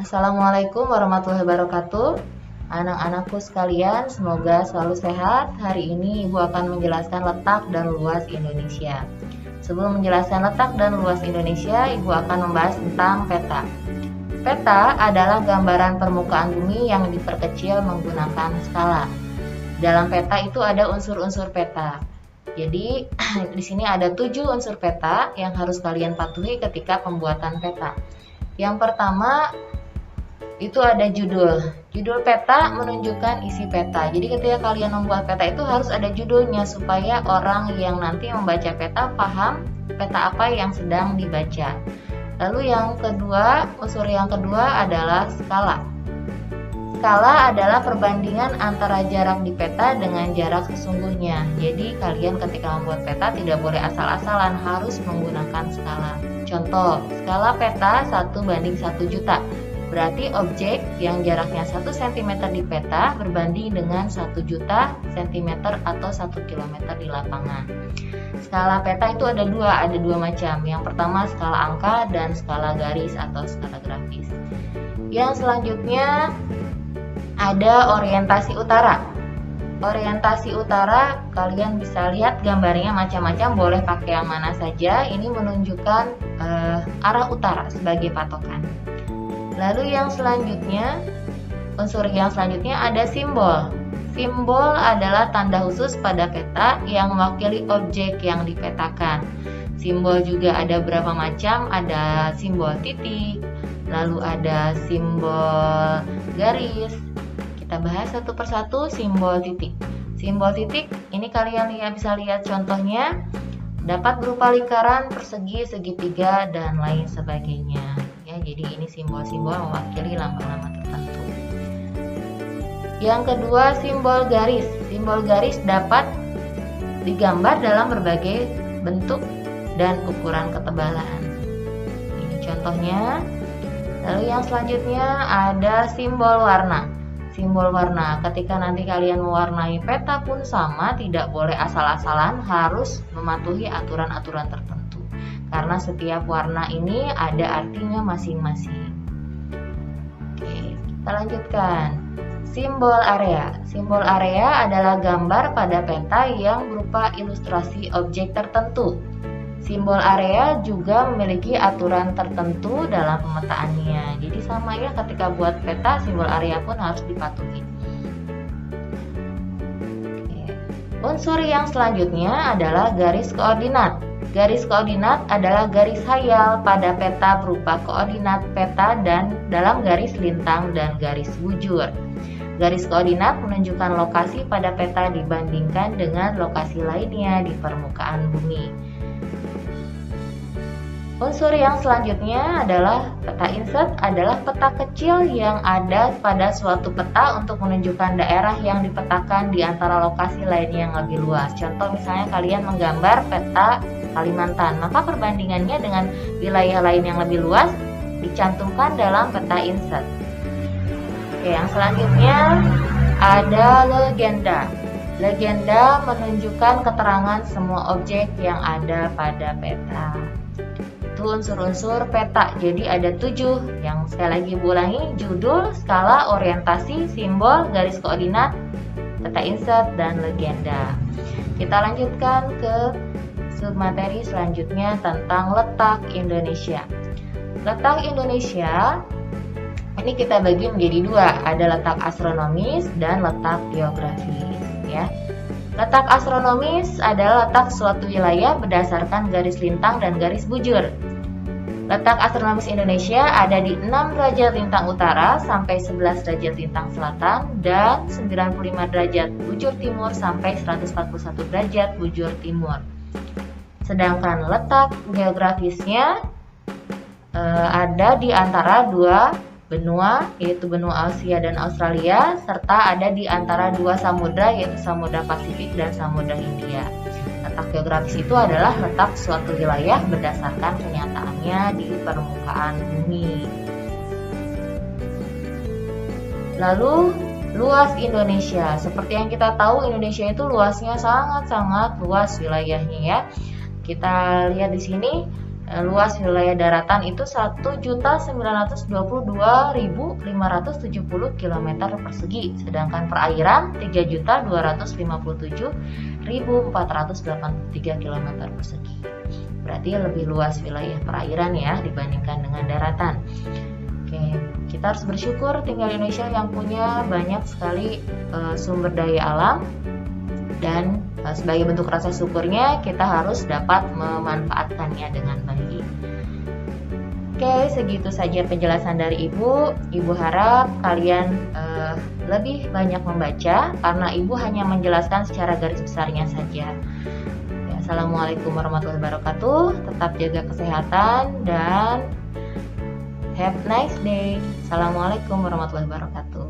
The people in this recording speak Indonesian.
Assalamualaikum warahmatullahi wabarakatuh. Anak-anakku sekalian, semoga selalu sehat. Hari ini Ibu akan menjelaskan letak dan luas Indonesia. Sebelum menjelaskan letak dan luas Indonesia, Ibu akan membahas tentang peta. Peta adalah gambaran permukaan bumi yang diperkecil menggunakan skala. Dalam peta itu ada unsur-unsur peta. Jadi di sini ada 7 unsur peta yang harus kalian patuhi ketika pembuatan peta. Yang pertama itu ada judul. Judul peta menunjukkan isi peta. Jadi ketika kalian membuat peta itu harus ada judulnya supaya orang yang nanti membaca peta paham peta apa yang sedang dibaca. Lalu unsur yang kedua adalah skala. Skala adalah perbandingan antara jarak di peta dengan jarak sesungguhnya. Jadi kalian ketika membuat peta tidak boleh asal-asalan, harus menggunakan skala. Contoh, skala peta 1:1 juta. Berarti objek yang jaraknya 1 cm di peta berbanding dengan 1 juta cm atau 1 km di lapangan. Skala peta itu ada dua macam. Yang pertama skala angka dan skala garis atau skala grafis. Yang selanjutnya ada orientasi utara. Orientasi utara kalian bisa lihat gambarnya macam-macam, boleh pakai yang mana saja. Ini menunjukkan arah utara sebagai patokan. Lalu unsur yang selanjutnya ada simbol. Simbol adalah tanda khusus pada peta yang mewakili objek yang dipetakan. Simbol juga ada berapa macam, ada simbol titik, lalu ada simbol garis. Kita bahas satu persatu simbol titik. Simbol titik ini kalian bisa lihat contohnya, dapat berupa lingkaran, persegi, segitiga, dan lain sebagainya. Ya, jadi ini simbol-simbol mewakili lambang-lambang tertentu. Yang kedua simbol garis. Simbol garis dapat digambar dalam berbagai bentuk dan ukuran ketebalan. Ini contohnya. Lalu yang selanjutnya ada simbol warna. Simbol warna, ketika nanti kalian mewarnai peta pun sama, tidak boleh asal-asalan, harus mematuhi aturan-aturan tertentu. Karena setiap warna ini ada artinya masing-masing. Oke, kita lanjutkan. Simbol area. Simbol area adalah gambar pada peta yang berupa ilustrasi objek tertentu. Simbol area juga memiliki aturan tertentu dalam pemetaannya. Jadi sama ya, ketika buat peta simbol area pun harus dipatuhi. Unsur yang selanjutnya adalah garis koordinat. Garis koordinat adalah garis hayal pada peta berupa koordinat peta dan dalam garis lintang dan garis bujur. Garis koordinat menunjukkan lokasi pada peta dibandingkan dengan lokasi lainnya di permukaan bumi. Unsur yang selanjutnya adalah peta insert, adalah peta kecil yang ada pada suatu peta untuk menunjukkan daerah yang dipetakan di antara lokasi lainnya yang lebih luas. Contoh misalnya kalian menggambar peta Kalimantan, maka perbandingannya dengan wilayah lain yang lebih luas dicantumkan dalam peta insert. Oke, yang selanjutnya ada legenda. Legenda menunjukkan keterangan semua objek yang ada pada peta. Itu unsur-unsur peta. Jadi ada 7 yang sekali lagi ulangi: judul, skala, orientasi, simbol, garis koordinat, peta insert, dan legenda. Kita lanjutkan ke submateri selanjutnya tentang letak Indonesia. Letak Indonesia ini kita bagi menjadi 2, ada letak astronomis dan letak geografis ya. Letak astronomis adalah letak suatu wilayah berdasarkan garis lintang dan garis bujur. Letak astronomis Indonesia ada di 6 derajat lintang utara sampai 11 derajat lintang selatan dan 95 derajat bujur timur sampai 141 derajat bujur timur. Sedangkan letak geografisnya ada di antara 2 benua, yaitu benua Asia dan Australia, serta ada di antara 2 samudra, yaitu Samudra Pasifik dan Samudra Hindia. Letak geografis itu adalah letak suatu wilayah berdasarkan kenyataannya di permukaan bumi. Lalu luas Indonesia. Seperti yang kita tahu, Indonesia itu luasnya sangat-sangat luas wilayahnya ya. Kita lihat di sini luas wilayah daratan itu 1.922.570 km persegi, sedangkan perairan 3.257.483 km persegi. Berarti lebih luas wilayah perairan ya dibandingkan dengan daratan. Oke, kita harus bersyukur tinggal di Indonesia yang punya banyak sekali sumber daya alam, dan sebagai bentuk rasa syukurnya kita harus dapat memanfaatkannya dengan baik. Oke, segitu saja penjelasan dari Ibu. Ibu harap kalian lebih banyak membaca, karena Ibu hanya menjelaskan secara garis besarnya saja. Ya, Assalamualaikum warahmatullahi wabarakatuh. Tetap jaga kesehatan dan have a nice day. Assalamualaikum warahmatullahi wabarakatuh.